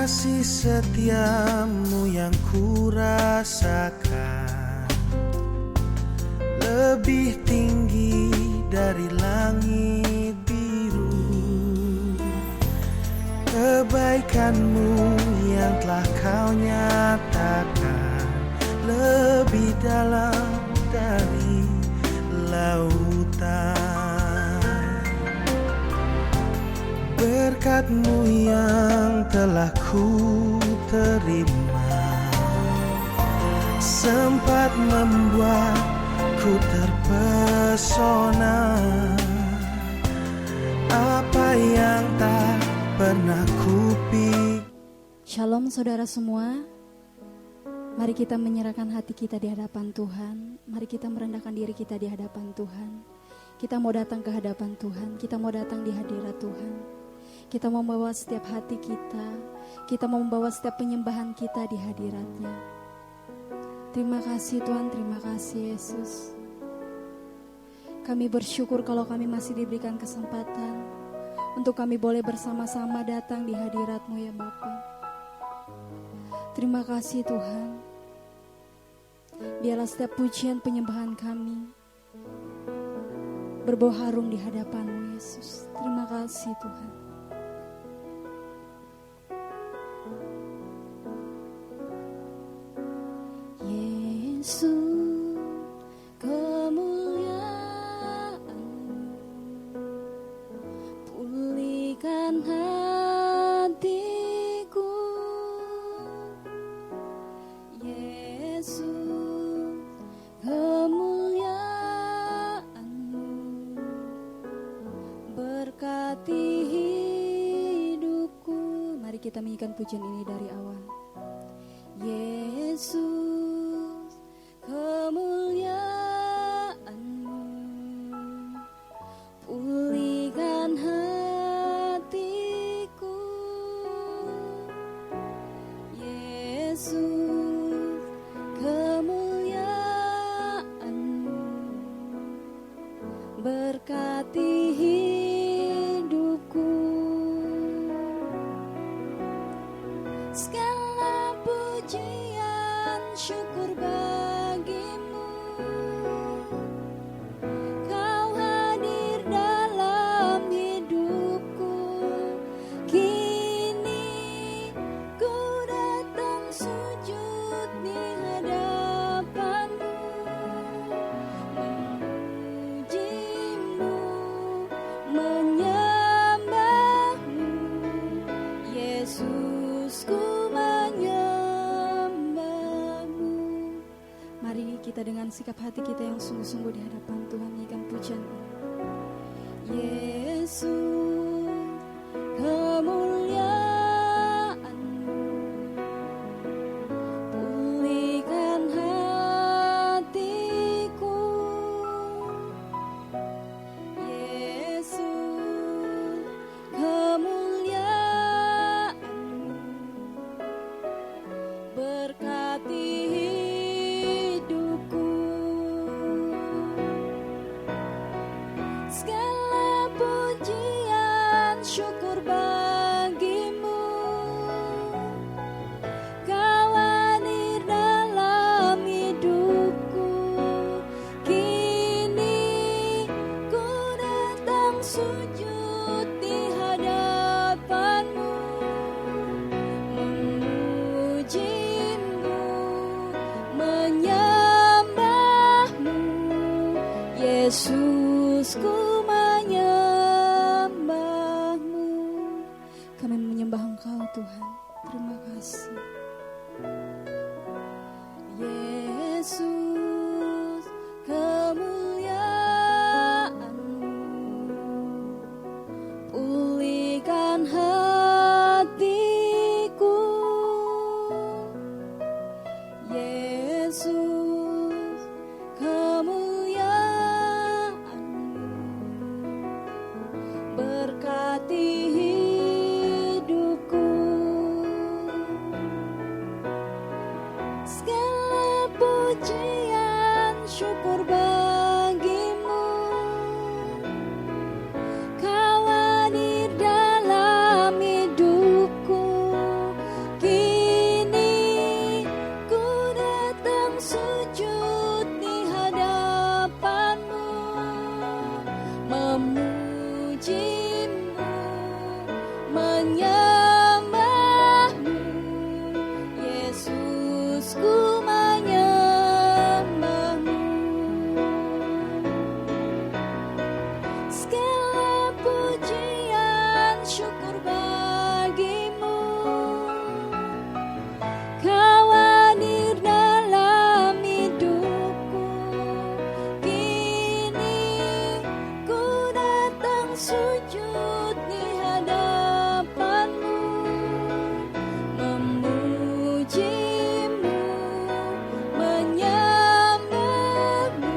kasih setiamu yang kurasakan lebih tinggi dari langit biru. Kebaikanmu yang telah kau nyatakan lebih dalam dari lautan. Berkat-Mu yang telah ku terima sempat membuatku terpesona. Apa yang tak pernah kupikir. Shalom saudara semua. Mari kita menyerahkan hati kita di hadapan Tuhan. Mari kita merendahkan diri kita di hadapan Tuhan. Kita mau datang ke hadapan Tuhan. Kita mau datang di hadirat Tuhan. Kita mau membawa setiap hati kita. Kita mau membawa setiap penyembahan kita di hadirat-Nya. Terima kasih Tuhan, terima kasih Yesus. Kami bersyukur kalau kami masih diberikan kesempatan untuk kami boleh bersama-sama datang di hadirat-Mu ya Bapa. Terima kasih Tuhan. Biarlah setiap pujian penyembahan kami berbau harum di hadapan-Mu Yesus. Terima kasih Tuhan. Yesus, kemuliaan-Mu pulihkan hatiku. Yesus, kemuliaan-Mu berkati hidupku. Mari kita menyanyikan pujian ini dari awal. Yesus, kemuliaan-Mu pulihkan hatiku. Yesus, kemuliaan-Mu berkati hidupku. Segala pujian syukur bagi-Mu. Kau hadir dalam hidupku. Kini ku datang sujud di hadapan-Mu, memuji-Mu, menyembah-Mu. Yesus, ku menyembah-Mu. Mari kita dengan sikap hati kita yang sungguh-sungguh di hadapan Tuhan menyanyikan pujian ini. Yesus, kemuliaan-Mu pulihkan hatiku. Yesus, kemuliaan-Mu berkati hidupku. Segala pujian syukur bagi-Mu. Kau hadir dalam hidupku. Kini ku datang sujud di hadapan-Mu, memuji-Mu, menyembah-Mu. Yesus, ku menyembah-Mu. Kami menyembah Engkau Tuhan. Terima kasih. Yesus, kemuliaan-Mu pulihkan hatiku. Yesus, kemuliaan-Mu berkati hidupku. Segala puji menyembahmu, Yesus ku menyembahmu. Segala pujian syukur bagimu, Kau hadir dalam hidupku. Kini ku datang sujud di hadapanmu, memujimu, menyembahmu,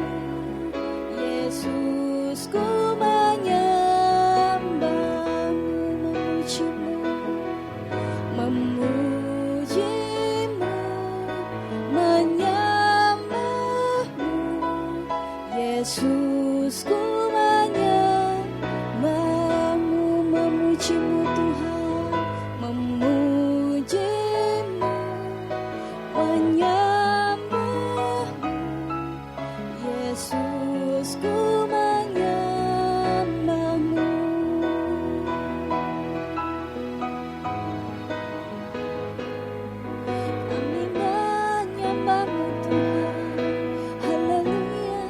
Yesus ku menyembahmu, memujimu, memujimu, menyembahmu, Yesus ku menyembahmu, memujimu Tuhan, memujimu, menyembahmu, Yesus ku menyembahmu. Kami menyembahmu Tuhan, haleluya.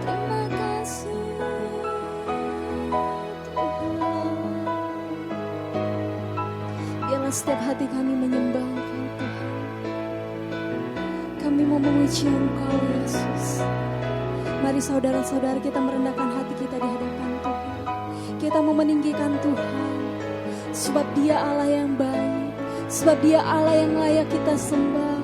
Terima kasih Tuhan. Biarlah setiap hati kami menyembah Engkau Tuhan. Kami mau memuji Engkau Yesus. Mari saudara-saudara kita merendahkan hati kita di hadapan Tuhan. Kita mau meninggikan Tuhan, sebab Dia Allah yang baik, sebab Dia Allah yang layak kita sembah.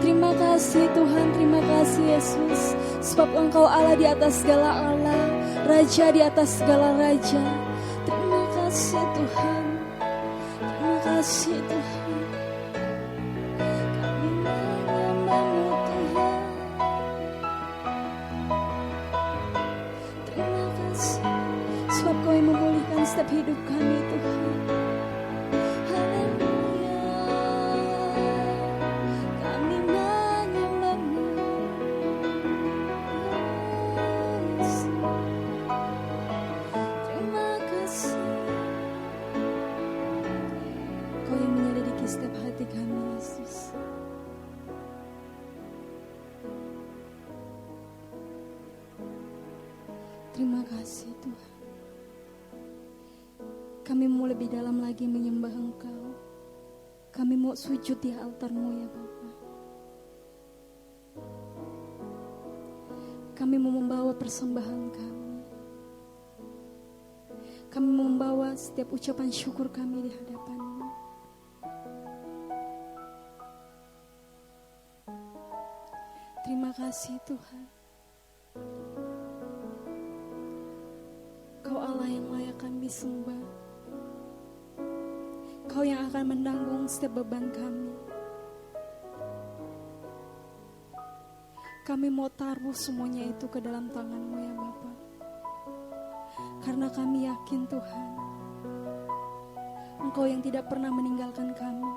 Terima kasih Tuhan, terima kasih Yesus, sebab Engkau Allah di atas segala Allah, Raja di atas segala raja. Terima kasih Tuhan, terima kasih Tuhan. Kami menyembahmu Tuhan. Terima kasih, sebab Kau yang memulihkan setiap hidup kami Tuhan. Haleluya. Kami menyembahmu Yesus. Terima kasih, Kau yang menyelidiki setiap hati kami Yesus. Terima kasih Tuhan. Kami mau lebih dalam lagi menyembah Engkau. Kami mau sujud di altar-Mu ya Bapa. Kami mau membawa persembahan kami. Kami mau membawa setiap ucapan syukur kami di hadapan-Mu. Terima kasih Tuhan. Kau Allah yang layak kami sembah. Kau yang akan menanggung setiap beban kami. Kami mau taruh semuanya itu ke dalam tangan-Mu ya Bapa. Karena kami yakin Tuhan, Engkau yang tidak pernah meninggalkan kami.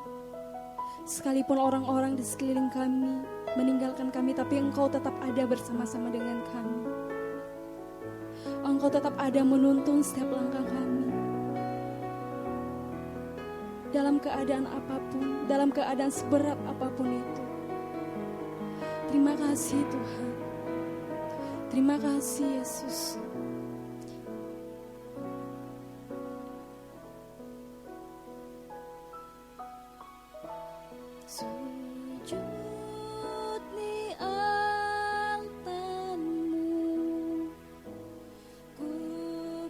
Sekalipun orang-orang di sekeliling kami meninggalkan kami, tapi Engkau tetap ada bersama-sama dengan kami. Engkau tetap ada menuntun setiap langkah kami. Dalam keadaan apapun, dalam keadaan seberat apapun itu. Terima kasih Tuhan. Terima kasih Yesus. Sujud di altar-Mu, ku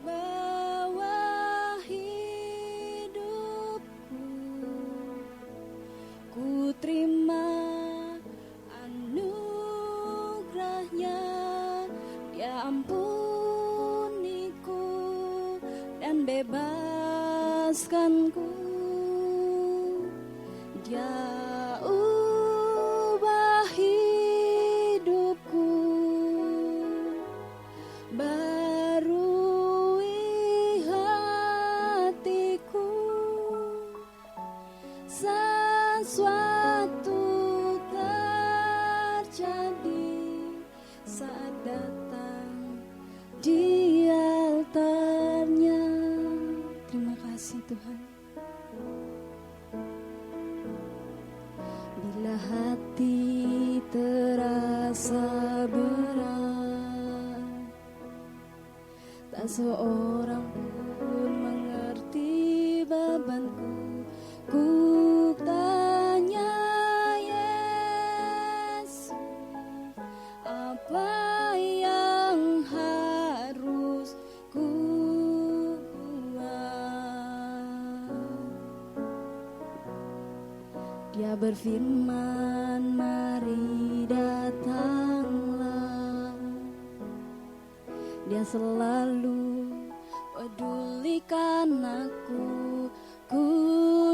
bawa hidupku, ku terima anugerah-Nya, Dia ampuniku dan bebaskanku. Dia ubah hidupku, barui hatiku. Sesuatu terjadi saat datang di altar-Nya. kasih Tuhan. Bila hati terasa berat, tak seorang pun mengerti bebanku. Ku tanya Yesus, apa yang harus ku buat? Dia berfirman, mari datanglah. Dia selalu pedulikan aku. Ku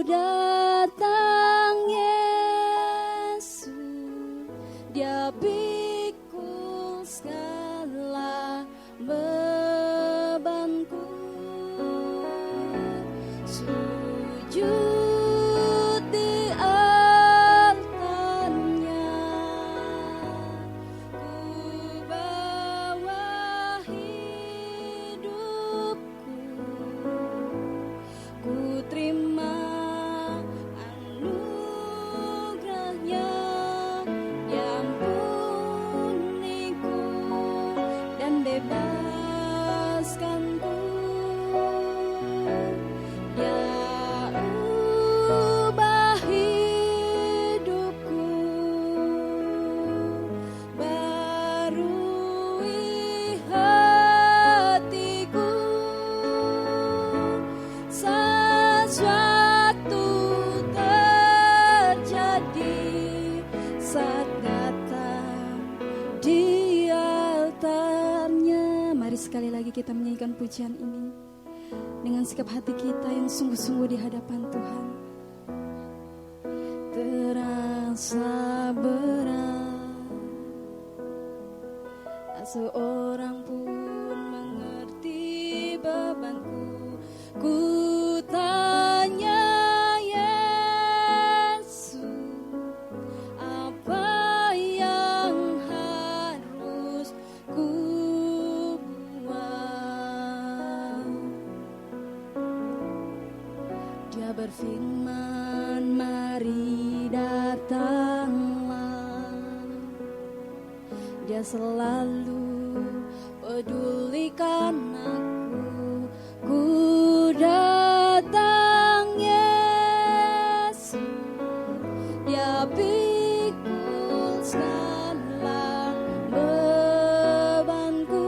datang Yesus, Dia pikul segala bebanku. Sujud di altarnya, ku bawa hidupku. Ku terima anugerahnya, Dia ampuniku dan bebaskanku. Dia ubah hidupku, barui hatiku. Sesuatu terjadi saat datang di altarnya. Mari sekali lagi kita menyanyikan pujian ini dengan sikap hati kita yang sungguh-sungguh di hadapan Tuhan. Terasa berat, tak seorang pun mengerti bebanku. Ku tanya Yesus, apa yang harus ku buat? Dia berfirman, mari datanglah. Dia selalu pedulikan aku. Ku datang Yesus, Dia pikul segala bebanku.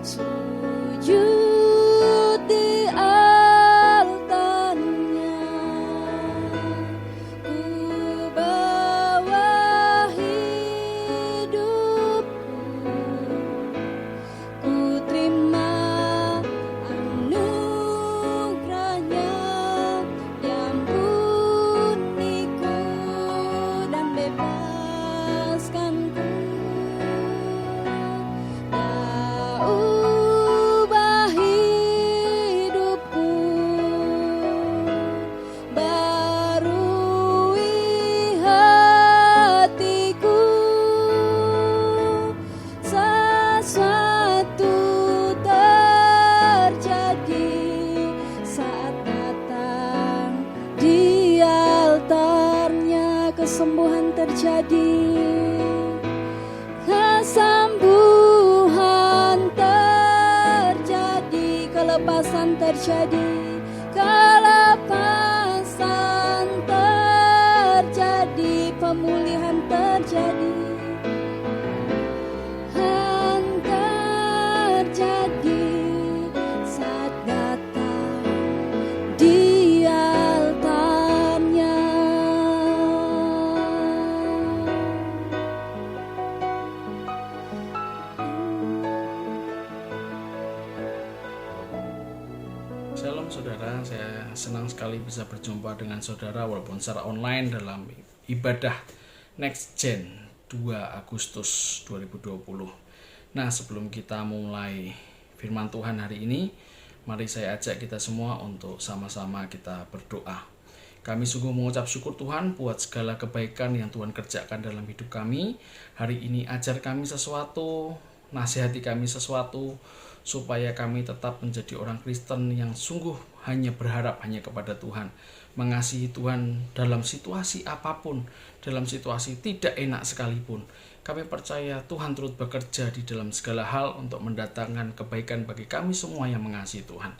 Sujud di altarnya, ku bawa hidupku. Ku terima anugerahnya, Dia ampuniku dan bebaskanku. Dia ubah hidupku, barui hatiku. Sesuatu terjadi saat datang di altarnya. Kesembuhan terjadi, kesembuhan terjadi, kelepasan terjadi, kelepasan terjadi, pemulihan terjadi. Terjadi saat datang di altarnya. Shalom saudara, saya senang sekali bisa berjumpa dengan saudara walaupun secara online dalam ibadah Next Gen 2 Agustus 2020. Nah, sebelum kita mulai firman Tuhan hari ini, mari saya ajak kita semua untuk sama-sama kita berdoa. Kami sungguh mengucap syukur Tuhan buat segala kebaikan yang Tuhan kerjakan dalam hidup kami. Hari ini ajar kami sesuatu nasihati kami sesuatu supaya kami tetap menjadi orang Kristen yang sungguh hanya berharap hanya kepada Tuhan, mengasihi Tuhan dalam situasi apapun, dalam situasi tidak enak sekalipun. Kami percaya Tuhan turut bekerja di dalam segala hal untuk mendatangkan kebaikan bagi kami semua yang mengasihi Tuhan.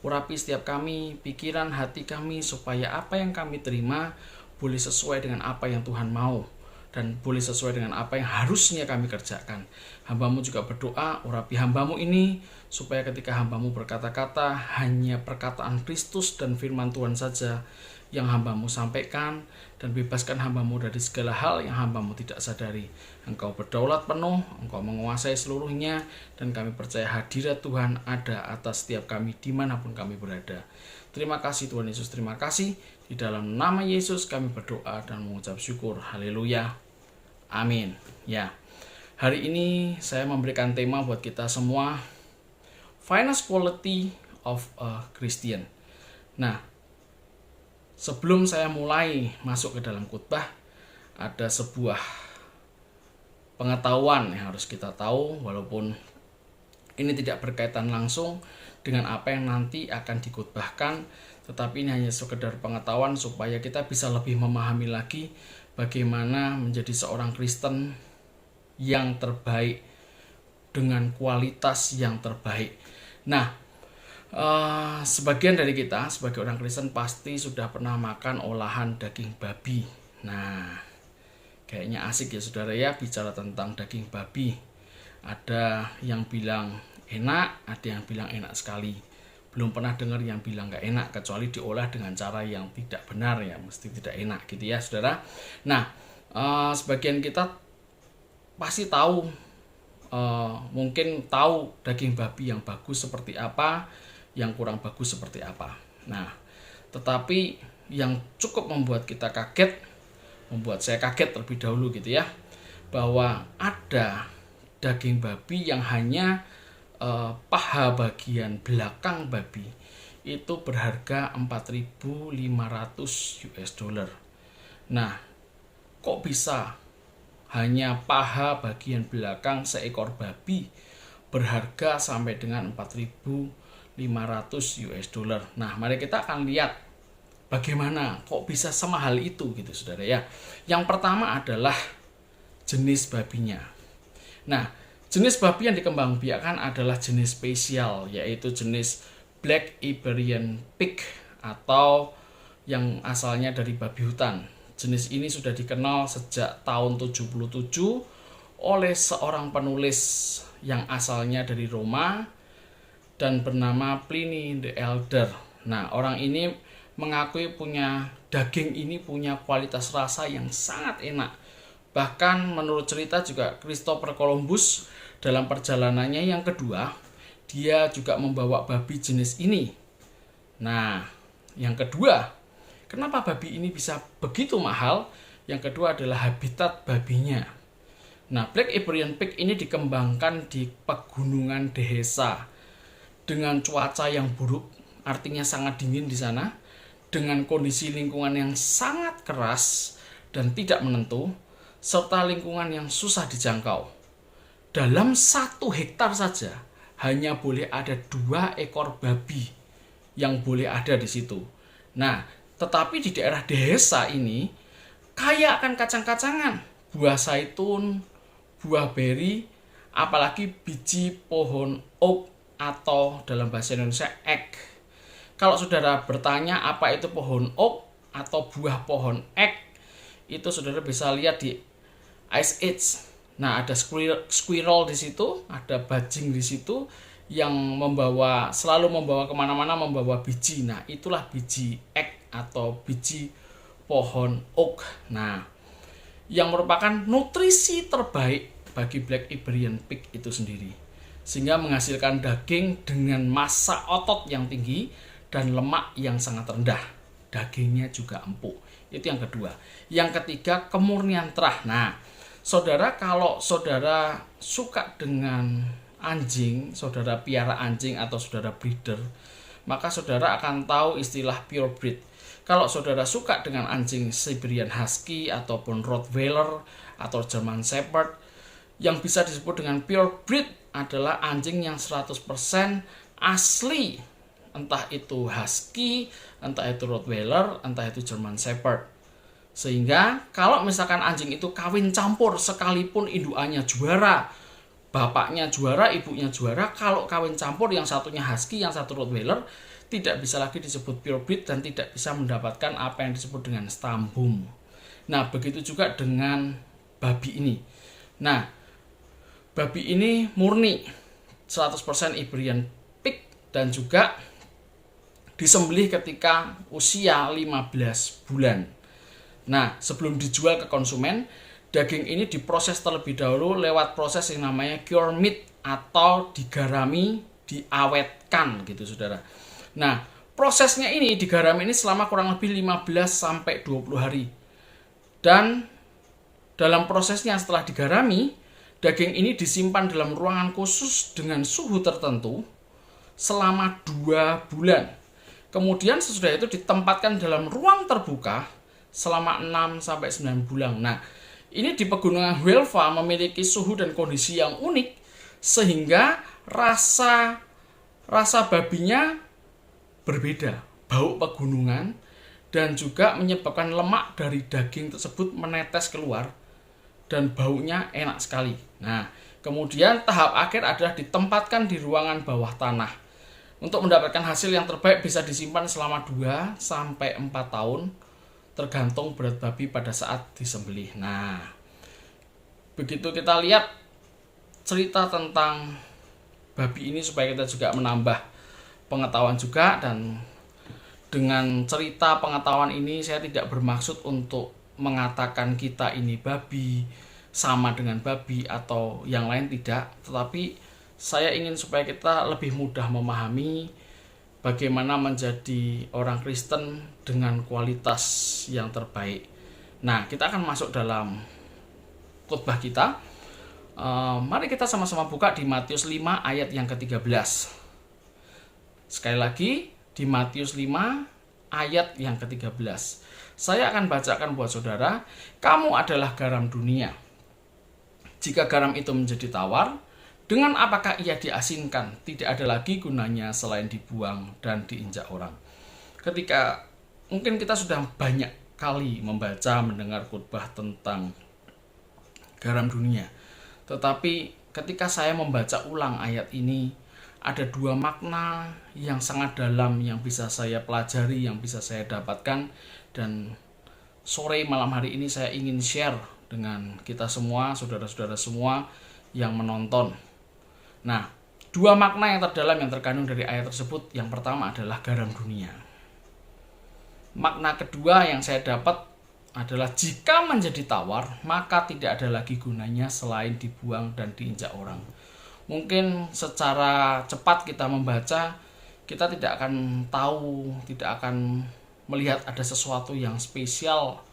Urapi setiap kami, pikiran, hati kami, supaya apa yang kami terima boleh sesuai dengan apa yang Tuhan mau, dan boleh sesuai dengan apa yang harusnya kami kerjakan. Hamba-Mu juga berdoa, urapi hamba-Mu ini, supaya ketika hamba-Mu berkata-kata, hanya perkataan Kristus dan firman Tuhan saja yang hamba-Mu sampaikan, dan bebaskan hamba-Mu dari segala hal yang hamba-Mu tidak sadari. Engkau berdaulat penuh, Engkau menguasai seluruhnya, dan kami percaya hadirat Tuhan ada atas setiap kami dimanapun kami berada. Terima kasih Tuhan Yesus, terima kasih. Di dalam nama Yesus kami berdoa dan mengucap syukur. Haleluya. Amin. Ya. Hari ini saya memberikan tema buat kita semua, Finest Quality of a Christian. Nah, sebelum saya mulai masuk ke dalam khotbah, ada sebuah pengetahuan yang harus kita tahu, walaupun ini tidak berkaitan langsung dengan apa yang nanti akan dikhotbahkan, tetapi ini hanya sekedar pengetahuan supaya kita bisa lebih memahami lagi bagaimana menjadi seorang Kristen yang terbaik dengan kualitas yang terbaik. Nah, sebagian dari kita sebagai orang Kristen pasti sudah pernah makan olahan daging babi. Nah, kayaknya asik ya saudara ya bicara tentang daging babi. Ada yang bilang enak, ada yang bilang enak sekali. Belum pernah dengar yang bilang gak enak, kecuali diolah dengan cara yang tidak benar ya, mesti tidak enak gitu ya saudara. Nah, sebagian kita pasti tahu, mungkin tahu daging babi yang bagus seperti apa, yang kurang bagus seperti apa. Nah, tetapi yang cukup membuat kita kaget, membuat saya kaget terlebih dahulu gitu ya, bahwa ada daging babi yang hanya paha bagian belakang babi itu berharga 4.500 US dollar. Nah, kok bisa hanya paha bagian belakang seekor babi berharga sampai dengan 4.500 US dollar. Nah, mari kita akan lihat bagaimana kok bisa semahal itu gitu saudara ya. Yang pertama adalah jenis babinya. Nah, jenis babi yang dikembangbiakkan adalah jenis spesial, yaitu jenis Black Iberian Pig atau yang asalnya dari babi hutan. Jenis ini sudah dikenal sejak tahun 77 oleh seorang penulis yang asalnya dari Roma dan bernama Pliny the Elder. Nah, orang ini mengakui daging ini punya kualitas rasa yang sangat enak. Bahkan menurut cerita juga Christopher Columbus dalam perjalanannya yang kedua, dia juga membawa babi jenis ini. Nah, yang kedua, kenapa babi ini bisa begitu mahal? Yang kedua adalah habitat babinya. Nah, Black Iberian Pig ini dikembangkan di pegunungan Dehesa dengan cuaca yang buruk, artinya sangat dingin di sana, dengan kondisi lingkungan yang sangat keras dan tidak menentu, serta lingkungan yang susah dijangkau. Dalam 1 hektar saja hanya boleh ada 2 ekor babi yang boleh ada di situ. Nah, tetapi di daerah Dehesa ini kaya akan kacang-kacangan, buah zaitun, buah beri, apalagi biji pohon oak atau dalam bahasa Indonesia egg. Kalau saudara bertanya apa itu pohon oak atau buah pohon egg, itu saudara bisa lihat di Ice Age. Nah, ada squirrel di situ, ada bajing di situ yang selalu membawa kemana-mana membawa biji. Nah, itulah biji egg atau biji pohon oak. Nah, yang merupakan nutrisi terbaik bagi Black Iberian Pig itu sendiri, sehingga menghasilkan daging dengan massa otot yang tinggi dan lemak yang sangat rendah. Dagingnya juga empuk. Itu yang kedua. Yang ketiga, kemurnian terah. Nah, saudara, kalau saudara suka dengan anjing, saudara piara anjing atau saudara breeder, maka saudara akan tahu istilah purebred. Kalau saudara suka dengan anjing Siberian Husky ataupun Rottweiler atau German Shepherd, yang bisa disebut dengan pure breed adalah anjing yang 100% asli. Entah itu husky, entah itu rottweiler, entah itu German shepherd. Sehingga kalau misalkan anjing itu kawin campur sekalipun indukannya juara, bapaknya juara, ibunya juara, kalau kawin campur yang satunya husky, yang satu rottweiler, tidak bisa lagi disebut pure breed dan tidak bisa mendapatkan apa yang disebut dengan stambum. Nah, begitu juga dengan babi ini. Nah, babi ini murni 100% Iberian pig dan juga disembelih ketika usia 15 bulan. Nah, sebelum dijual ke konsumen, daging ini diproses terlebih dahulu lewat proses yang namanya cure meat atau digarami, diawetkan gitu saudara. Nah, prosesnya ini digarami ini selama kurang lebih 15 sampai 20 hari. Dan dalam prosesnya setelah digarami, daging ini disimpan dalam ruangan khusus dengan suhu tertentu selama 2 bulan. Kemudian sesudah itu ditempatkan dalam ruang terbuka selama 6 sampai 9 bulan. Nah, ini di pegunungan Huelva memiliki suhu dan kondisi yang unik sehingga rasa babinya berbeda, bau pegunungan, dan juga menyebabkan lemak dari daging tersebut menetes keluar dan baunya enak sekali. Nah, kemudian tahap akhir adalah ditempatkan di ruangan bawah tanah. Untuk mendapatkan hasil yang terbaik bisa disimpan selama 2 sampai 4 tahun tergantung berat babi pada saat disembelih. Nah, begitu kita lihat cerita tentang babi ini supaya kita juga menambah pengetahuan juga, dan dengan cerita pengetahuan ini saya tidak bermaksud untuk mengatakan kita ini babi, sama dengan babi atau yang lain, tidak, tetapi saya ingin supaya kita lebih mudah memahami bagaimana menjadi orang Kristen dengan kualitas yang terbaik. Nah, kita akan masuk dalam khotbah kita. Mari kita sama-sama buka di Matius 5 ayat yang ke-13. Sekali lagi, di Matius 5 ayat yang ke-13. Saya akan bacakan buat saudara. Kamu adalah garam dunia. Jika garam itu menjadi tawar, dengan apakah ia diasinkan? Tidak ada lagi gunanya selain dibuang dan diinjak orang. Ketika mungkin kita sudah banyak kali membaca, mendengar khotbah tentang garam dunia. Tetapi ketika saya membaca ulang ayat ini, ada 2 makna yang sangat dalam yang bisa saya pelajari, yang bisa saya dapatkan, dan sore malam hari ini saya ingin share dengan kita semua, saudara-saudara semua yang menonton. Nah, 2 makna yang terdalam yang terkandung dari ayat tersebut. Yang pertama adalah garam dunia. Makna kedua yang saya dapat adalah jika menjadi tawar, maka tidak ada lagi gunanya selain dibuang dan diinjak orang. Mungkin secara cepat kita membaca, kita tidak akan tahu, tidak akan melihat ada sesuatu yang spesial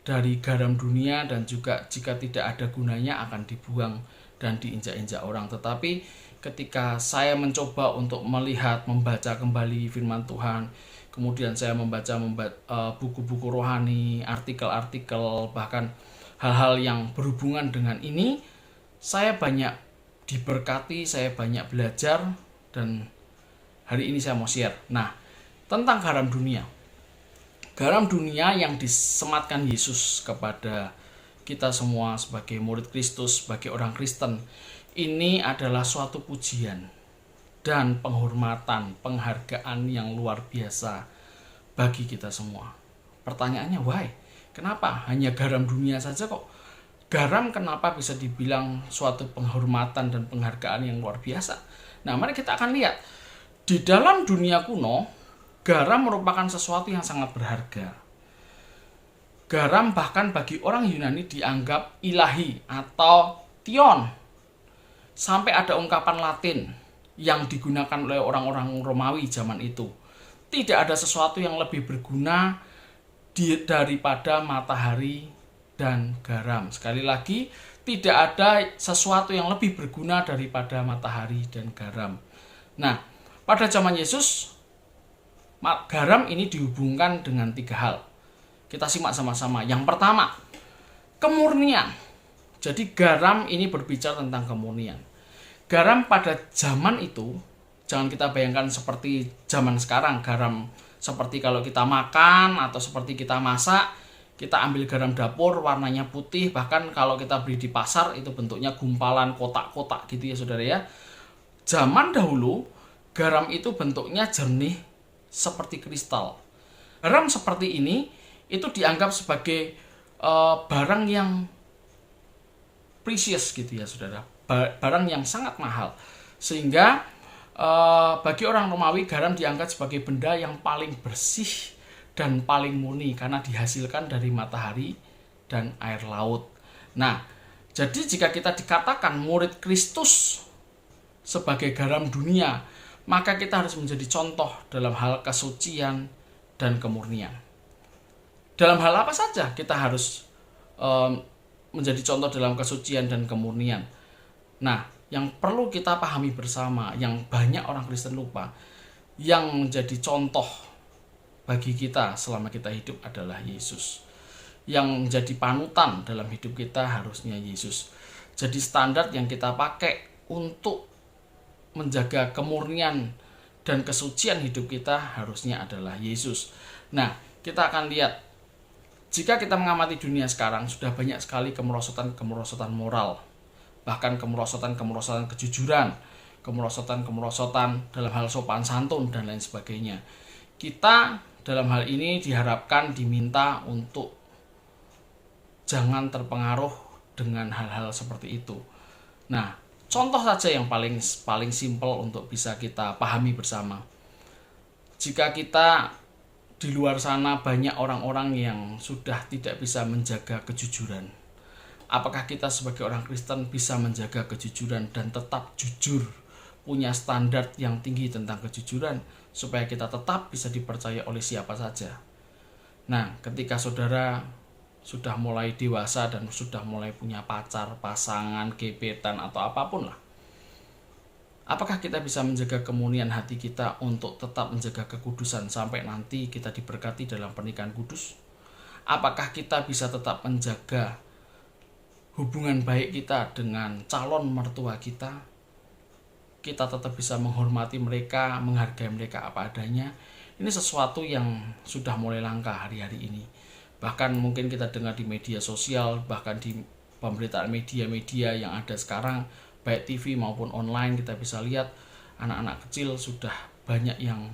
dari garam dunia, dan juga jika tidak ada gunanya akan dibuang dan diinjak-injak orang. Tetapi ketika saya mencoba untuk melihat, membaca kembali firman Tuhan, kemudian saya membaca buku-buku rohani, artikel-artikel, bahkan hal-hal yang berhubungan dengan ini, saya banyak diberkati, saya banyak belajar, dan hari ini saya mau share. Nah, tentang garam dunia. Garam dunia yang disematkan Yesus kepada kita semua sebagai murid Kristus, sebagai orang Kristen, ini adalah suatu pujian dan penghormatan, penghargaan yang luar biasa bagi kita semua. Pertanyaannya, why? Kenapa hanya garam dunia saja kok? Garam kenapa bisa dibilang suatu penghormatan dan penghargaan yang luar biasa? Nah, mari kita akan lihat. Di dalam dunia kuno, garam merupakan sesuatu yang sangat berharga. Garam bahkan bagi orang Yunani dianggap ilahi atau tion. Sampai ada ungkapan Latin yang digunakan oleh orang-orang Romawi zaman itu. Tidak ada sesuatu yang lebih berguna daripada matahari dan garam. Sekali lagi, tidak ada sesuatu yang lebih berguna daripada matahari dan garam. Nah, pada zaman Yesus, garam ini dihubungkan dengan 3 hal. Kita simak sama-sama. Yang pertama, kemurnian. Jadi garam ini berbicara tentang kemurnian. Garam pada zaman itu, jangan kita bayangkan seperti zaman sekarang, garam seperti kalau kita makan atau seperti kita masak, kita ambil garam dapur warnanya putih, bahkan kalau kita beli di pasar itu bentuknya gumpalan kotak-kotak gitu ya saudara ya. Zaman dahulu garam itu bentuknya jernih seperti kristal. Garam seperti ini itu dianggap sebagai barang yang precious gitu ya saudara, barang yang sangat mahal, sehingga bagi orang Romawi garam dianggap sebagai benda yang paling bersih dan paling murni karena dihasilkan dari matahari dan air laut. Nah, jadi jika kita dikatakan murid Kristus sebagai garam dunia, maka kita harus menjadi contoh dalam hal kesucian dan kemurnian. Dalam hal apa saja kita harus menjadi contoh dalam kesucian dan kemurnian. Nah, yang perlu kita pahami bersama, yang banyak orang Kristen lupa, yang menjadi contoh bagi kita selama kita hidup adalah Yesus. Yang menjadi panutan dalam hidup kita harusnya Yesus. Jadi standar yang kita pakai untuk menjaga kemurnian dan kesucian hidup kita harusnya adalah Yesus. Nah, kita akan lihat, jika kita mengamati dunia sekarang, sudah banyak sekali kemerosotan moral, bahkan kemerosotan kejujuran, kemerosotan dalam hal sopan santun dan lain sebagainya. Kita dalam hal ini diharapkan, diminta untuk jangan terpengaruh dengan hal-hal seperti itu. Nah, contoh saja yang paling simpel untuk bisa kita pahami bersama. Jika kita di luar sana banyak orang-orang yang sudah tidak bisa menjaga kejujuran, apakah kita sebagai orang Kristen bisa menjaga kejujuran dan tetap jujur, punya standar yang tinggi tentang kejujuran, supaya kita tetap bisa dipercaya oleh siapa saja? Nah, ketika saudara sudah mulai dewasa dan sudah mulai punya pacar, pasangan, gebetan, atau apapun lah, apakah kita bisa menjaga kemurnian hati kita untuk tetap menjaga kekudusan sampai nanti kita diberkati dalam pernikahan kudus? Apakah kita bisa tetap menjaga hubungan baik kita dengan calon mertua kita? Kita tetap bisa menghormati mereka, menghargai mereka apa adanya. Ini sesuatu yang sudah mulai langka hari-hari ini. Bahkan mungkin kita dengar di media sosial, bahkan di pemberitaan media-media yang ada sekarang, baik TV maupun online, kita bisa lihat anak-anak kecil sudah banyak yang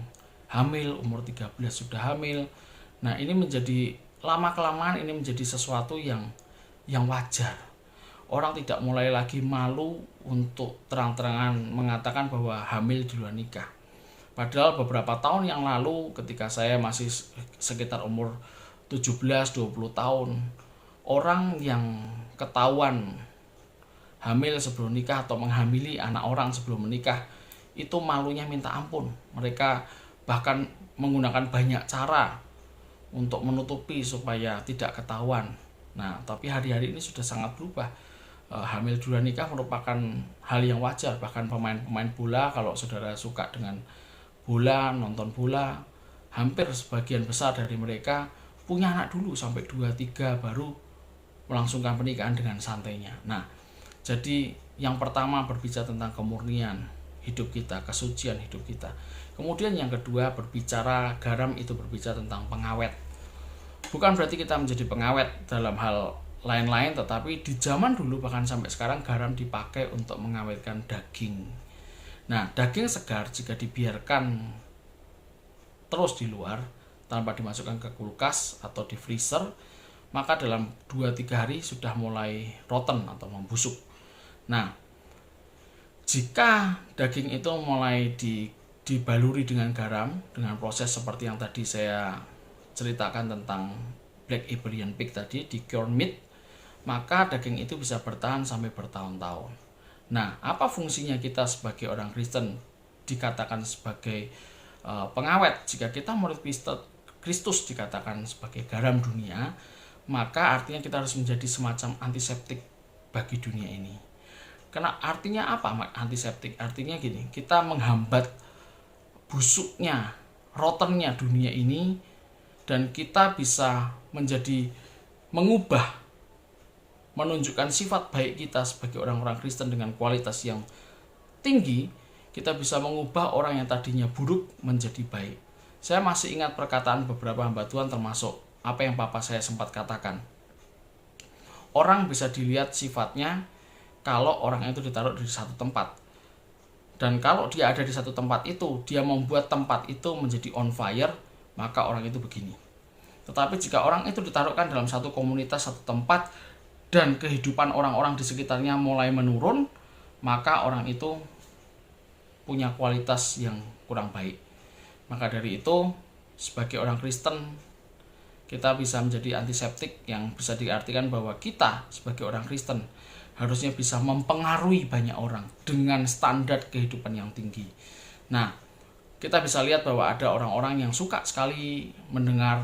hamil, umur 13 sudah hamil. Nah, ini menjadi lama-kelamaan ini menjadi sesuatu yang wajar. Orang tidak mulai lagi malu untuk terang-terangan mengatakan bahwa hamil di luar nikah. Padahal beberapa tahun yang lalu ketika saya masih sekitar umur 17-20 tahun, orang yang ketahuan hamil sebelum nikah atau menghamili anak orang sebelum menikah, itu malunya minta ampun. Mereka bahkan menggunakan banyak cara untuk menutupi supaya tidak ketahuan. Nah, tapi hari-hari ini sudah sangat berubah. Hamil di luar nikah merupakan hal yang wajar. Bahkan pemain bola, kalau saudara suka dengan bola, nonton bola, hampir sebagian besar dari mereka punya anak dulu sampai 2-3 baru melangsungkan pernikahan dengan santainya. Nah, jadi yang pertama berbicara tentang kemurnian hidup kita, kesucian hidup kita. Kemudian yang kedua berbicara, garam itu berbicara tentang pengawet. Bukan berarti kita menjadi pengawet dalam hal lain-lain, tetapi di zaman dulu bahkan sampai sekarang garam dipakai untuk mengawetkan daging. Nah, daging segar jika dibiarkan terus di luar tanpa dimasukkan ke kulkas atau di freezer, maka dalam 2-3 hari sudah mulai rotten atau membusuk. Nah, jika daging itu mulai dibaluri dengan garam, dengan proses seperti yang tadi saya ceritakan tentang Black Iberian Pig tadi, di cured meat, maka daging itu bisa bertahan sampai bertahun-tahun. Nah, apa fungsinya kita sebagai orang Kristen dikatakan sebagai pengawet? Jika kita murid Kristus dikatakan sebagai garam dunia, maka artinya kita harus menjadi semacam antiseptik bagi dunia ini. Karena artinya apa antiseptik? Artinya gini, kita menghambat busuknya, rottennya dunia ini, dan kita bisa mengubah menunjukkan sifat baik kita sebagai orang-orang Kristen dengan kualitas yang tinggi, kita bisa mengubah orang yang tadinya buruk menjadi baik. Saya masih ingat perkataan beberapa hamba Tuhan, termasuk apa yang papa saya sempat katakan. Orang bisa dilihat sifatnya kalau orang itu ditaruh di satu tempat. Dan kalau dia ada di satu tempat itu, dia membuat tempat itu menjadi on fire, maka orang itu begini. Tetapi jika orang itu ditaruhkan dalam satu komunitas, satu tempat, dan kehidupan orang-orang di sekitarnya mulai menurun, maka orang itu punya kualitas yang kurang baik. Maka dari itu, sebagai orang Kristen, kita bisa menjadi antiseptik, yang bisa diartikan bahwa kita sebagai orang Kristen harusnya bisa mempengaruhi banyak orang dengan standar kehidupan yang tinggi. Nah, kita bisa lihat bahwa ada orang-orang yang suka sekali mendengar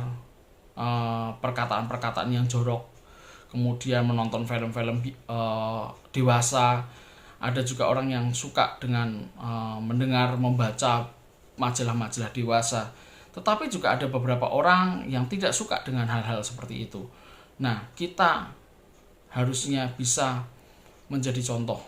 perkataan-perkataan yang jorok, kemudian menonton film-film dewasa. Ada juga orang yang suka dengan mendengar, membaca majalah-majalah dewasa. Tetapi juga ada beberapa orang yang tidak suka dengan hal-hal seperti itu. Nah, kita harusnya bisa menjadi contoh,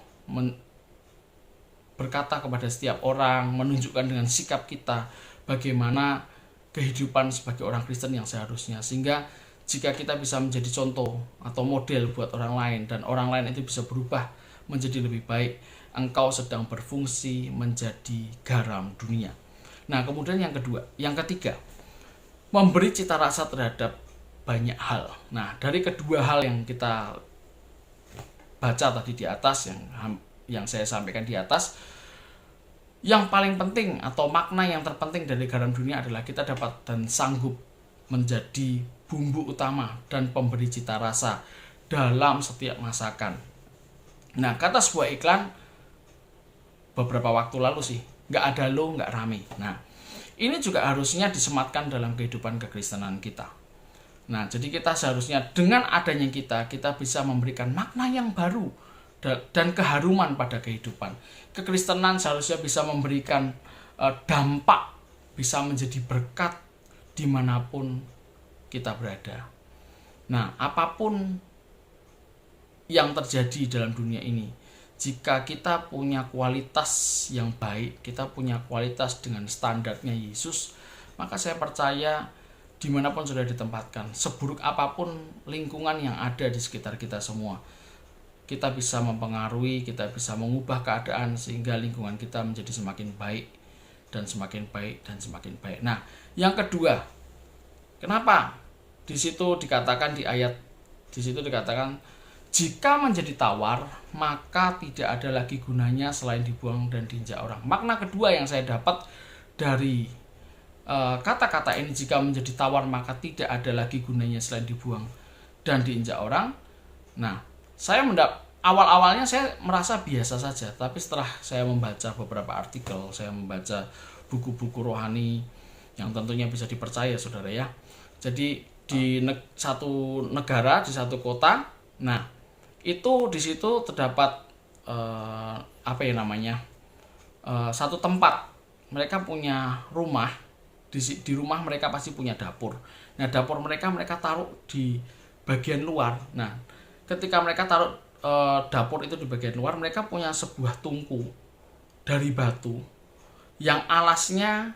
berkata kepada setiap orang, menunjukkan dengan sikap kita bagaimana kehidupan sebagai orang Kristen yang seharusnya. Sehingga jika kita bisa menjadi contoh atau model buat orang lain, dan orang lain itu bisa berubah menjadi lebih baik, engkau sedang berfungsi menjadi garam dunia. Nah, kemudian yang ketiga, memberi cita rasa terhadap banyak hal. Nah, dari kedua hal yang kita baca tadi di atas, yang saya sampaikan di atas, yang paling penting atau makna yang terpenting dari garam dunia adalah kita dapat dan sanggup menjadi bumbu utama dan pemberi cita rasa dalam setiap masakan. Nah, kata sebuah iklan beberapa waktu lalu sih, nggak ada lo nggak rame. Nah, ini juga harusnya disematkan dalam kehidupan kekristenan kita. Nah, jadi kita seharusnya dengan adanya kita bisa memberikan makna yang baru dan keharuman pada kehidupan. Kekristenan seharusnya bisa memberikan dampak, bisa menjadi berkat dimanapun kita berada. Nah, apapun yang terjadi dalam dunia ini, jika kita punya kualitas yang baik, kita punya kualitas dengan standarnya Yesus, maka saya percaya dimanapun sudah ditempatkan, seburuk apapun lingkungan yang ada di sekitar kita semua, kita bisa mempengaruhi, kita bisa mengubah keadaan sehingga lingkungan kita menjadi semakin baik dan semakin baik dan semakin baik. Nah, yang kedua, kenapa di situ dikatakan jika menjadi tawar, maka tidak ada lagi gunanya selain dibuang dan diinjak orang. Makna kedua yang saya dapat dari kata-kata ini, jika menjadi tawar maka tidak ada lagi gunanya selain dibuang dan diinjak orang. Nah, awal-awalnya saya merasa biasa saja, tapi setelah saya membaca beberapa artikel, saya membaca buku-buku rohani yang tentunya bisa dipercaya, saudara ya. Jadi di satu negara, di satu kota, nah itu di situ terdapat satu tempat, mereka punya rumah. Di rumah mereka pasti punya dapur. Nah, dapur mereka taruh di bagian luar. Nah, ketika mereka taruh dapur itu di bagian luar, mereka punya sebuah tungku dari batu yang alasnya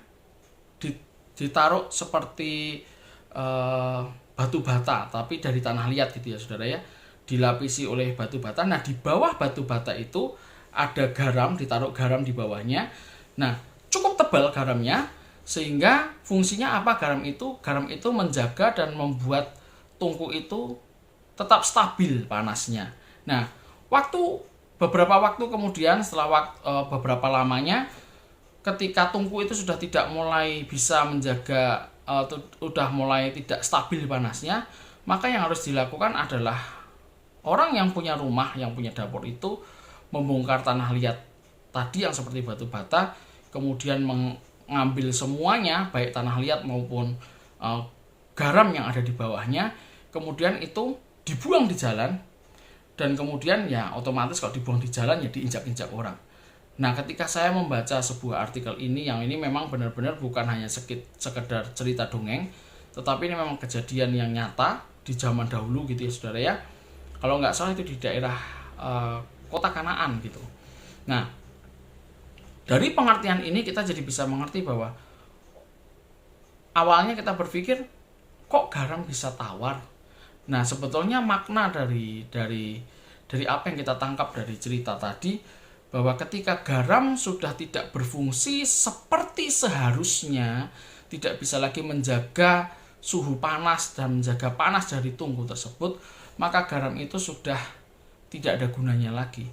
ditaruh seperti batu bata, tapi dari tanah liat gitu ya, saudara ya, dilapisi oleh batu bata. Nah, di bawah batu bata itu ada garam, ditaruh garam di bawahnya. Nah, cukup tebal garamnya, sehingga fungsinya apa garam itu? Garam itu menjaga dan membuat tungku itu tetap stabil panasnya. Nah, beberapa waktu kemudian, setelah beberapa lamanya, ketika tungku itu sudah tidak mulai bisa menjaga, sudah mulai tidak stabil panasnya, maka yang harus dilakukan adalah orang yang punya rumah, yang punya dapur itu membongkar tanah liat tadi yang seperti batu bata, kemudian mengambil semuanya, baik tanah liat maupun garam yang ada di bawahnya, kemudian itu dibuang di jalan, dan kemudian ya otomatis kalau dibuang di jalan ya diinjak-injak orang. Nah, ketika saya membaca sebuah artikel ini, yang ini memang benar-benar bukan hanya sekedar cerita dongeng, tetapi ini memang kejadian yang nyata di zaman dahulu gitu ya, saudara ya. Kalau nggak salah itu di daerah kota Kanaan gitu. Nah, dari pengertian ini kita jadi bisa mengerti bahwa awalnya kita berpikir kok garam bisa tawar. Nah, sebetulnya makna dari apa yang kita tangkap dari cerita tadi, bahwa ketika garam sudah tidak berfungsi seperti seharusnya, tidak bisa lagi menjaga suhu panas dan menjaga panas dari tungku tersebut, maka garam itu sudah tidak ada gunanya lagi.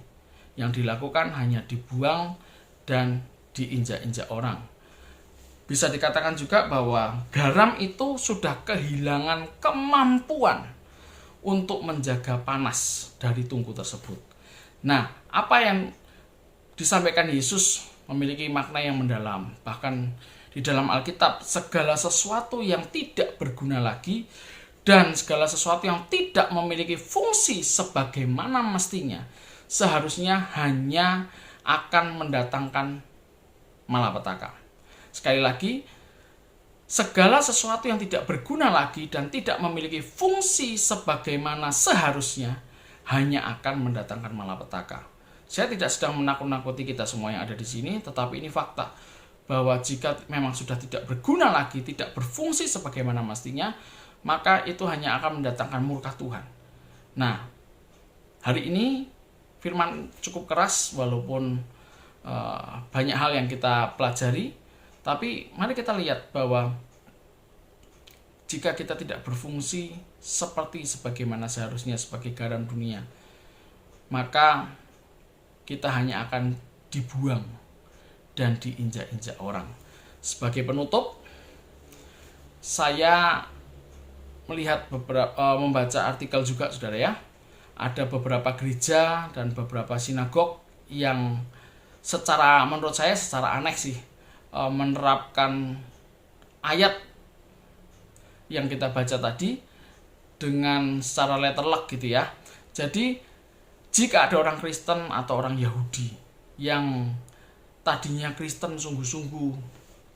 Yang dilakukan hanya dibuang dan diinjak-injak orang. Bisa dikatakan juga bahwa garam itu sudah kehilangan kemampuan untuk menjaga panas dari tungku tersebut. Nah, apa yang disampaikan Yesus memiliki makna yang mendalam. Bahkan di dalam Alkitab, segala sesuatu yang tidak berguna lagi dan segala sesuatu yang tidak memiliki fungsi sebagaimana mestinya, seharusnya hanya akan mendatangkan malapetaka. Sekali lagi, segala sesuatu yang tidak berguna lagi dan tidak memiliki fungsi sebagaimana seharusnya hanya akan mendatangkan malapetaka. Saya tidak sedang menakut-nakuti kita semua yang ada di sini, tetapi ini fakta bahwa jika memang sudah tidak berguna lagi, tidak berfungsi sebagaimana mestinya, maka itu hanya akan mendatangkan murka Tuhan. Nah, hari ini firman cukup keras walaupun banyak hal yang kita pelajari, tapi mari kita lihat bahwa jika kita tidak berfungsi seperti sebagaimana seharusnya sebagai garam dunia, maka kita hanya akan dibuang dan diinjak-injak orang. Sebagai penutup, saya melihat membaca artikel juga, saudara ya. Ada beberapa gereja dan beberapa sinagog yang menurut saya secara aneh sih menerapkan ayat yang kita baca tadi dengan secara letterlock gitu ya. Jadi jika ada orang Kristen atau orang Yahudi yang tadinya Kristen sungguh-sungguh,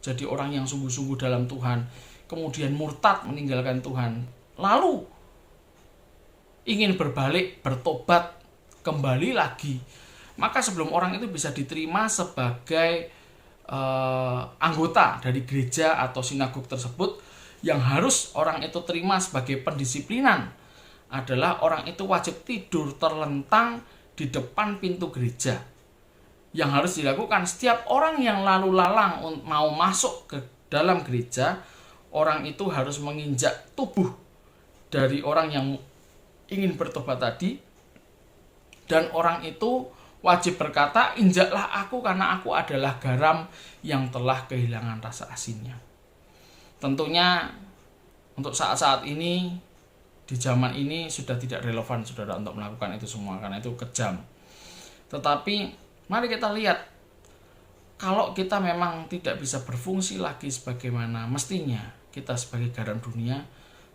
jadi orang yang sungguh-sungguh dalam Tuhan, kemudian murtad meninggalkan Tuhan, lalu ingin berbalik, bertobat, kembali lagi, maka sebelum orang itu bisa diterima sebagai anggota dari gereja atau sinagog tersebut, yang harus orang itu terima sebagai pendisiplinan adalah orang itu wajib tidur terlentang di depan pintu gereja. Yang harus dilakukan setiap orang yang lalu lalang mau masuk ke dalam gereja, orang itu harus menginjak tubuh dari orang yang ingin bertobat tadi, dan orang itu wajib berkata, injaklah aku karena aku adalah garam yang telah kehilangan rasa asinnya. Tentunya untuk saat-saat ini, di zaman ini sudah tidak relevan saudara untuk melakukan itu semua karena itu kejam. Tetapi mari kita lihat, kalau kita memang tidak bisa berfungsi lagi sebagaimana mestinya kita sebagai garam dunia,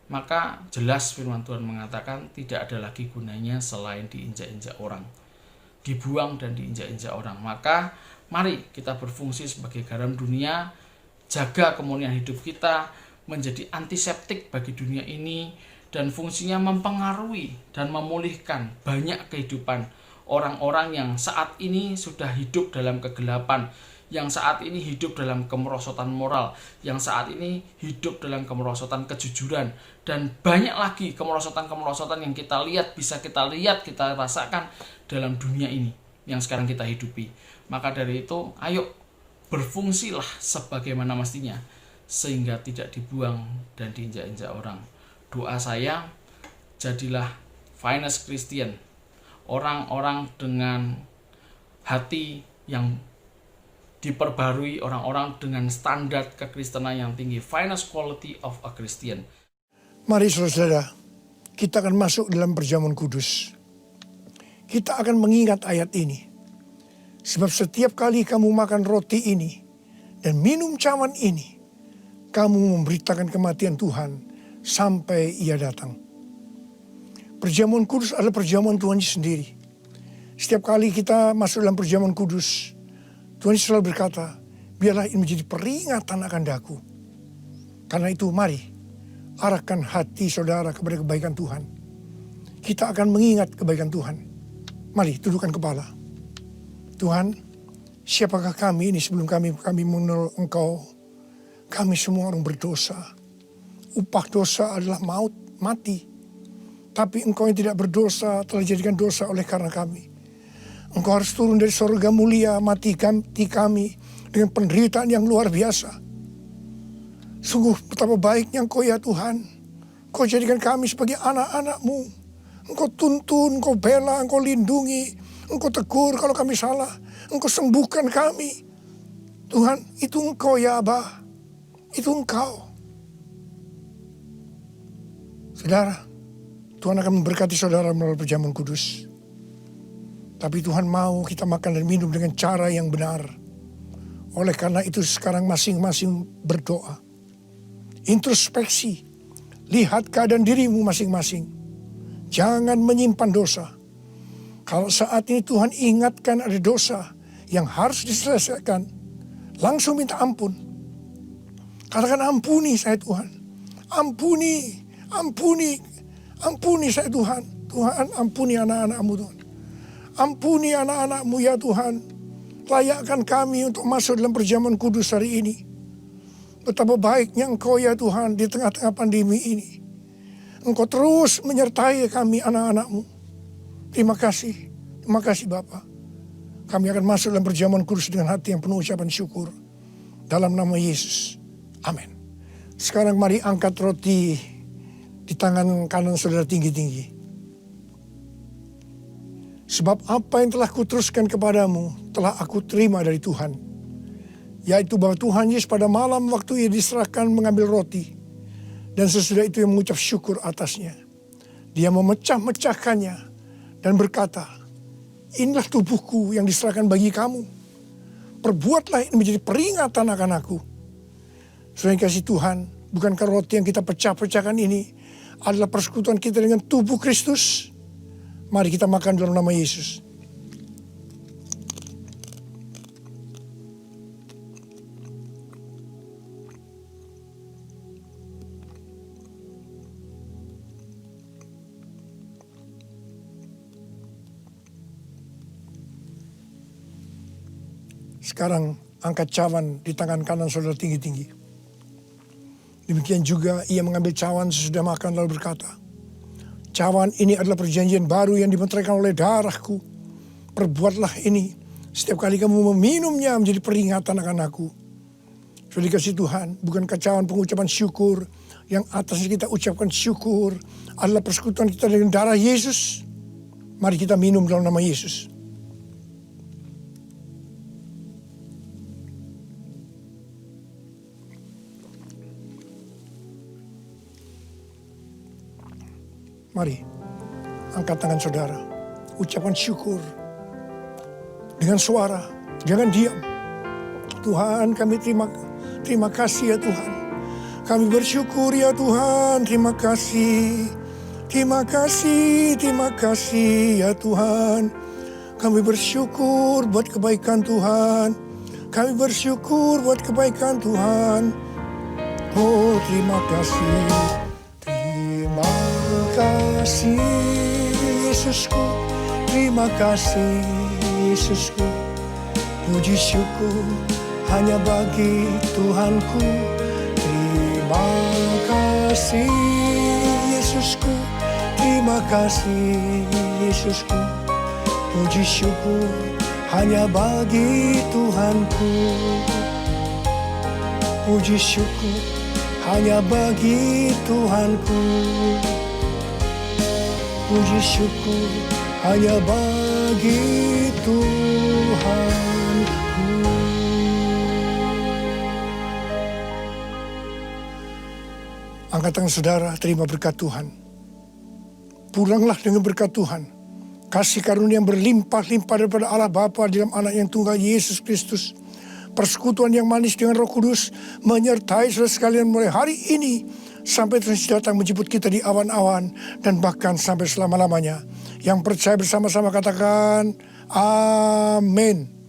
maka jelas firman Tuhan mengatakan tidak ada lagi gunanya selain diinjak-injak orang, dibuang dan diinjak-injak orang. Maka mari kita berfungsi sebagai garam dunia, jaga kemuliaan hidup kita menjadi antiseptik bagi dunia ini, dan fungsinya mempengaruhi dan memulihkan banyak kehidupan orang-orang yang saat ini sudah hidup dalam kegelapan, yang saat ini hidup dalam kemerosotan moral, yang saat ini hidup dalam kemerosotan kejujuran, dan banyak lagi kemerosotan-kemerosotan yang kita lihat, kita rasakan dalam dunia ini yang sekarang kita hidupi. Maka dari itu, ayo berfungsilah sebagaimana mestinya, sehingga tidak dibuang dan diinjak-injak orang. Doa saya, jadilah finest Christian, orang-orang dengan hati yang diperbarui, orang-orang dengan standar kekristenan yang tinggi, finest quality of a Christian. Mari saudara, kita akan masuk dalam perjamuan kudus. Kita akan mengingat ayat ini. Sebab setiap kali kamu makan roti ini dan minum cawan ini, kamu memberitakan kematian Tuhan sampai Ia datang. Perjamuan kudus adalah perjamuan Tuhan Yesus sendiri. Setiap kali kita masuk dalam perjamuan kudus, Tuhan Yesus selalu berkata, biarlah ini menjadi peringatan akan daku. Karena itu mari arahkan hati saudara kepada kebaikan Tuhan. kita akan mengingat kebaikan Tuhan. Mari tundukkan kepala. Tuhan, siapakah kami ini sebelum kami mengenal Engkau? Kami semua orang berdosa. Upah dosa adalah maut, mati. Tapi Engkau yang tidak berdosa telah dijadikan dosa oleh karena kami. Engkau harus turun dari surga mulia, mati kami dengan penderitaan yang luar biasa. Sungguh betapa baiknya Engkau ya Tuhan. Engkau jadikan kami sebagai anak-anak-Mu. Engkau tuntun, Engkau bela, Engkau lindungi, Engkau tegur kalau kami salah, Engkau sembuhkan kami. Tuhan, itu Engkau ya Abah, itu Engkau. Saudara, Tuhan akan memberkati saudara melalui perjamuan kudus. Tapi Tuhan mau kita makan dan minum dengan cara yang benar. Oleh karena itu sekarang masing-masing berdoa. Introspeksi, lihat keadaan dirimu masing-masing. Jangan menyimpan dosa. Kalau saat ini Tuhan ingatkan ada dosa yang harus diselesaikan, langsung minta ampun. Katakan ampuni saya Tuhan. Ampuni saya Tuhan. Tuhan ampuni anak-anak-Mu Tuhan. Ampuni anak-anak-Mu ya Tuhan. Layakkan kami untuk masuk dalam perjamuan kudus hari ini. Betapa baiknya Engkau ya Tuhan di tengah-tengah pandemi ini. Engkau terus menyertai kami anak-anak-Mu. Terima kasih Bapa. Kami akan masuk dalam perjamuan kudus dengan hati yang penuh ucapan syukur. Dalam nama Yesus. Amin. Sekarang mari angkat roti di tangan kanan saudara tinggi-tinggi. Sebab apa yang telah kuteruskan kepadamu telah aku terima dari Tuhan. Yaitu bahwa Tuhan Yesus pada malam waktu ia diserahkan mengambil roti. Dan sesudah itu ia mengucap syukur atasnya. Dia memecah-mecahkannya dan berkata, inilah tubuhku yang diserahkan bagi kamu. Perbuatlah ini menjadi peringatan akan aku. Saudara yang kasih Tuhan, bukankah roti yang kita pecah-pecahkan ini adalah persekutuan kita dengan tubuh Kristus? Mari kita makan dalam nama Yesus. Sekarang angkat cawan di tangan kanan saudara tinggi-tinggi. Demikian juga ia mengambil cawan sesudah makan lalu berkata, cawan ini adalah perjanjian baru yang dimeteraikan oleh darahku. Perbuatlah ini setiap kali kamu meminumnya menjadi peringatan akan aku. Sudah dikasih Tuhan, bukankah cawan pengucapan syukur yang atasnya kita ucapkan syukur adalah persekutuan kita dengan darah Yesus? Mari kita minum dalam nama Yesus. Mari, angkat tangan saudara. Ucapan syukur. Dengan suara, jangan diam. Tuhan, kami terima kasih ya Tuhan. Kami bersyukur ya Tuhan, terima kasih. Terima kasih ya Tuhan. Kami bersyukur buat kebaikan Tuhan. Kami bersyukur buat kebaikan Tuhan. Oh, terima kasih. Terima kasih Yesusku, terima kasih Yesusku. Puji syukur hanya bagi Tuhanku. Terima kasih Yesusku, terima kasih Yesusku. Puji syukur hanya bagi Tuhanku. Puji syukur hanya bagi Tuhanku. Puji syukur hanya bagi Tuhanku. Angkat tangan saudara, terima berkat Tuhan. Pulanglah dengan berkat Tuhan. Kasih karunia yang berlimpah-limpah daripada Allah Bapa dalam anak yang tunggal Yesus Kristus. Persekutuan yang manis dengan Roh Kudus menyertai saudara sekalian mulai hari ini sampai terus datang menjemput kita di awan-awan dan bahkan sampai selama-lamanya. Yang percaya bersama-sama katakan amin.